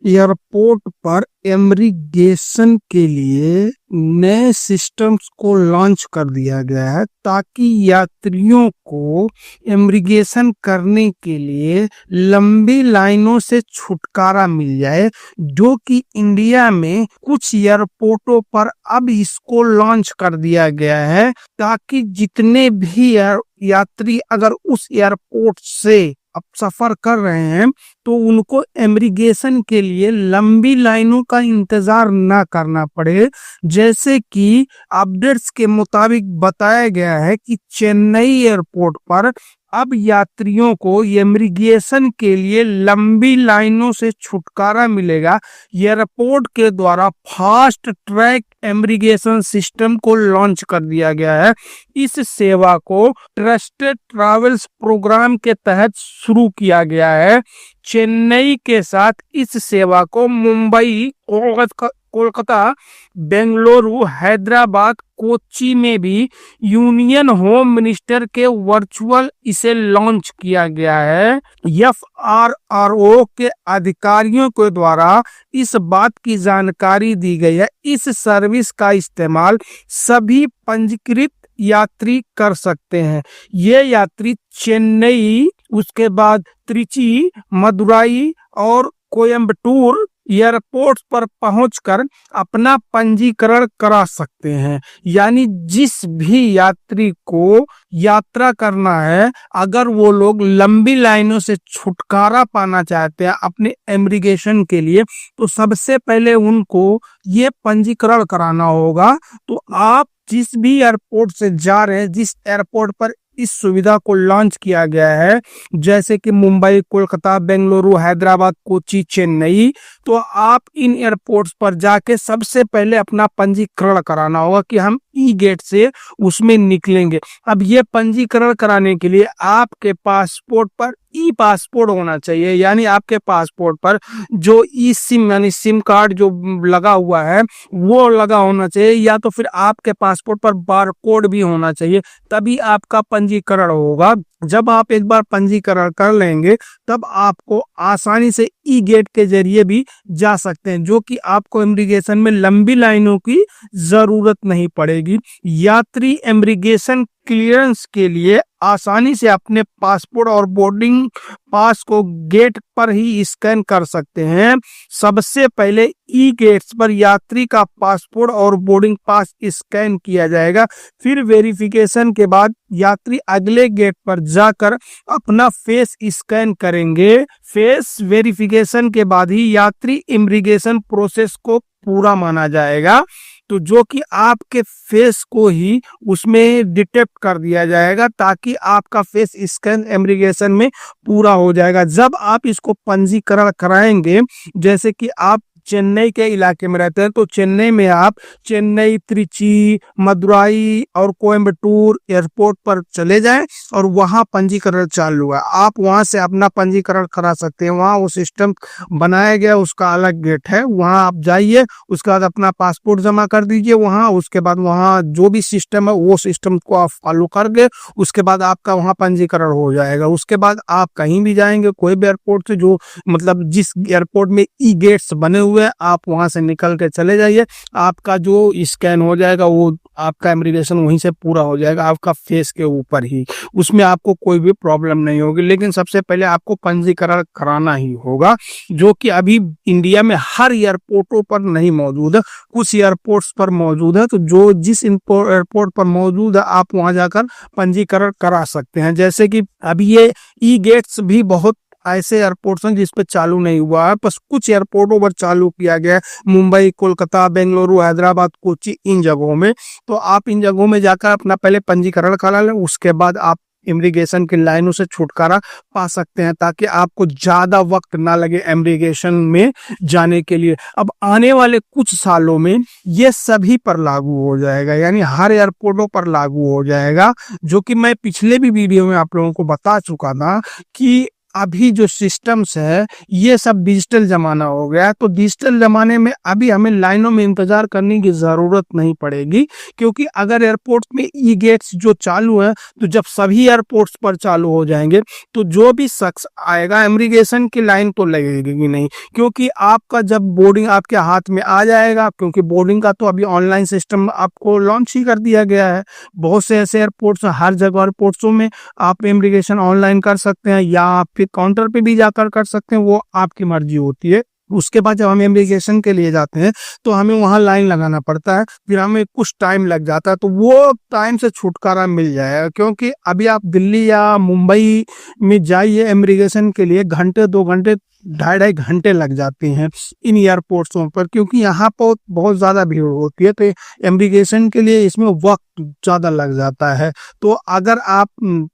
Airport पर immigration के लिए नए सिस्टम्स को लॉन्च कर दिया गया है ताकि यात्रियों को इमिग्रेशन करने के लिए लंबी लाइनों से छुटकारा मिल जाए, जो कि इंडिया में कुछ एयरपोर्टों पर अब इसको लॉन्च कर दिया गया है ताकि जितने भी यात्री अगर उस एयरपोर्ट से अब सफर कर रहे हैं तो उनको इमिग्रेशन के लिए लंबी लाइनों का इंतजार ना करना पड़े। जैसे कि अपडेट्स के मुताबिक बताया गया है कि चेन्नई एयरपोर्ट पर अब यात्रियों को इमिग्रेशन के लिए लंबी लाइनों से छुटकारा मिलेगा। एयरपोर्ट के द्वारा फास्ट ट्रैक इमिग्रेशन सिस्टम को लॉन्च कर दिया गया है। इस सेवा को ट्रस्टेड ट्रैवल्स प्रोग्राम के तहत शुरू किया गया है। चेन्नई के साथ इस सेवा को मुंबई, कोलकाता, बेंगलुरु, हैदराबाद, कोच्चि में भी यूनियन होम मिनिस्टर के वर्चुअल इसे लॉन्च किया गया है। एफआरआरओ के अधिकारियों के द्वारा इस बात की जानकारी दी गई है। इस सर्विस का इस्तेमाल सभी पंजीकृत यात्री कर सकते हैं। ये यात्री चेन्नई, उसके बाद त्रिची, मदुराई और कोयम्बटूर एयरपोर्ट पर पहुंचकर अपना पंजीकरण करा सकते हैं। यानी जिस भी यात्री को यात्रा करना है, अगर वो लोग लंबी लाइनों से छुटकारा पाना चाहते हैं अपने इमिग्रेशन के लिए, तो सबसे पहले उनको ये पंजीकरण कराना होगा। तो आप जिस भी एयरपोर्ट से जा रहे हैं, जिस एयरपोर्ट पर इस सुविधा को लॉन्च किया गया है, जैसे कि मुंबई, कोलकाता, बेंगलुरु, हैदराबाद, कोच्चि, चेन्नई, तो आप इन एयरपोर्ट्स पर जाके सबसे पहले अपना पंजीकरण कराना होगा कि हम ई गेट से उसमें निकलेंगे। अब ये पंजीकरण कराने के लिए आपके पासपोर्ट पर ई पासपोर्ट होना चाहिए, यानी आपके पासपोर्ट पर जो ई सिम यानी सिम कार्ड जो लगा हुआ है वो लगा होना चाहिए, या तो फिर आपके पासपोर्ट पर बारकोड भी होना चाहिए, तभी आपका पंजीकरण होगा। जब आप एक बार पंजीकरण कर लेंगे तब आपको आसानी से ई गेट के जरिए भी जा सकते हैं, जो कि आपको इमिग्रेशन में लंबी लाइनों की जरूरत नहीं पड़ेगी। यात्री इमिग्रेशन क्लियरेंस के लिए आसानी से अपने पासपोर्ट और बोर्डिंग पास को गेट पर ही स्कैन कर सकते हैं। सबसे पहले ई गेट्स पर यात्री का पासपोर्ट और बोर्डिंग पास स्कैन किया जाएगा, फिर वेरिफिकेशन के बाद यात्री अगले गेट पर जाकर अपना फेस स्कैन करेंगे। फेस वेरिफिकेशन के बाद ही यात्री इमिग्रेशन प्रोसेस को पूरा माना जाएगा, तो जो कि आपके फेस को ही उसमें डिटेक्ट कर दिया जाएगा ताकि आपका फेस स्कैन इमिग्रेशन में पूरा हो जाएगा। जब आप इसको पंजीकरण कराएंगे, जैसे कि आप चेन्नई के इलाके में रहते हैं, तो चेन्नई में आप चेन्नई, त्रिची, मदुराई और कोयम्बटूर एयरपोर्ट पर चले जाएं और वहां पंजीकरण चालू है। आप वहां से अपना पंजीकरण करा सकते हैं। वहां वो सिस्टम बनाया गया, उसका अलग गेट है, वहां आप जाइए, उसके बाद अपना पासपोर्ट जमा कर दीजिए वहां। उसके बाद वहां जो भी सिस्टम है वो सिस्टम को आप फॉलो कर गए, उसके बाद आपका वहां पंजीकरण हो जाएगा। उसके बाद आप कहीं भी जाएंगे, कोई भी एयरपोर्ट से, जो मतलब जिस एयरपोर्ट में ई गेट्स बने हुए, आप वहां से निकल के चले जाइए, आपका जो स्कैन हो जाएगा वो आपका इमिग्रेशन वहीं से पूरा हो जाएगा, आपका फेस के ऊपर ही, उसमें आपको कोई भी प्रॉब्लम नहीं होगी। लेकिन सबसे पहले आपको पंजीकरण कराना ही होगा, जो कि अभी इंडिया में हर एयरपोर्टों पर नहीं मौजूद है, कुछ एयरपोर्ट्स पर मौजूद है। तो जो जिस एयरपोर्ट पर मौजूद है आप वहां जाकर पंजीकरण करा सकते हैं। जैसे कि अभी ये ई गेट्स भी बहुत ऐसे एयरपोर्ट्स हैं जिस पे चालू नहीं हुआ है, बस कुछ एयरपोर्टों पर चालू किया गया है, मुंबई, कोलकाता, बेंगलुरु, हैदराबाद, कोच्चि, इन जगहों में। तो आप इन जगहों में जाकर अपना पहले पंजीकरण करा लें, उसके बाद आप इमिग्रेशन की लाइनों से छुटकारा पा सकते हैं, ताकि आपको ज्यादा वक्त ना लगे इमिग्रेशन में जाने के लिए। अब आने वाले कुछ सालों में ये सभी पर लागू हो जाएगा, यानी हर एयरपोर्टों पर लागू हो जाएगा, जो कि मैं पिछले भी वीडियो में आप लोगों को बता चुका था कि अभी जो सिस्टम्स है ये सब डिजिटल जमाना हो गया है, तो डिजिटल जमाने में अभी हमें लाइनों में इंतजार करने की जरूरत नहीं पड़ेगी, क्योंकि अगर एयरपोर्ट में ई गेट्स जो चालू है, तो जब सभी एयरपोर्ट्स पर चालू हो जाएंगे तो जो भी शख्स आएगा इमिग्रेशन की लाइन तो लगेगी नहीं, क्योंकि आपका जब बोर्डिंग आपके हाथ में आ जाएगा, क्योंकि बोर्डिंग का तो अभी ऑनलाइन सिस्टम आपको लॉन्च ही कर दिया गया है। बहुत से ऐसे एयरपोर्ट्स, हर जगह एयरपोर्ट्सों में आप इमिग्रेशन ऑनलाइन कर सकते हैं या आप फिर काउंटर पे भी जाकर कर सकते हैं, वो आपकी मर्जी होती है। उसके बाद जब हम इमिग्रेशन के लिए जाते हैं तो हमें वहां लाइन लगाना पड़ता है, फिर हमें कुछ टाइम लग जाता है, तो वो टाइम से छुटकारा मिल जाएगा। क्योंकि अभी आप दिल्ली या मुंबई में जाइए इमिग्रेशन के लिए, घंटे 2 घंटे 2.5 घंटे लग जाते हैं इन एयरपोर्ट्सों पर, क्योंकि यहाँ पर बहुत ज़्यादा भीड़ होती है, तो इमिग्रेशन के लिए इसमें वक्त ज़्यादा लग जाता है। तो अगर आप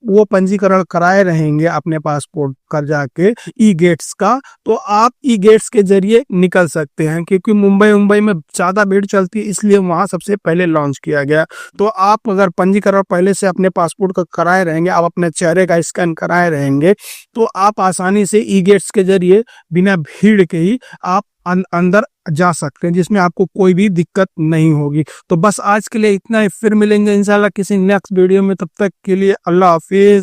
वो पंजीकरण कराए रहेंगे अपने पासपोर्ट कर जाके ई गेट्स का, तो आप ई गेट्स के जरिए निकल सकते हैं, क्योंकि मुंबई में ज़्यादा भीड़ चलती है, इसलिए वहाँ सबसे पहले लॉन्च किया गया। तो आप अगर पंजीकरण पहले से अपने पासपोर्ट का कराए रहेंगे, आप अपने चेहरे का स्कैन कराए रहेंगे, तो आप आसानी से ई गेट्स के जरिए बिना भीड़ के ही आप अंदर जा सकते हैं, जिसमें आपको कोई भी दिक्कत नहीं होगी। तो बस आज के लिए इतना ही, फिर मिलेंगे इंशाल्लाह किसी नेक्स्ट वीडियो में, तब तक के लिए अल्लाह हाफिज।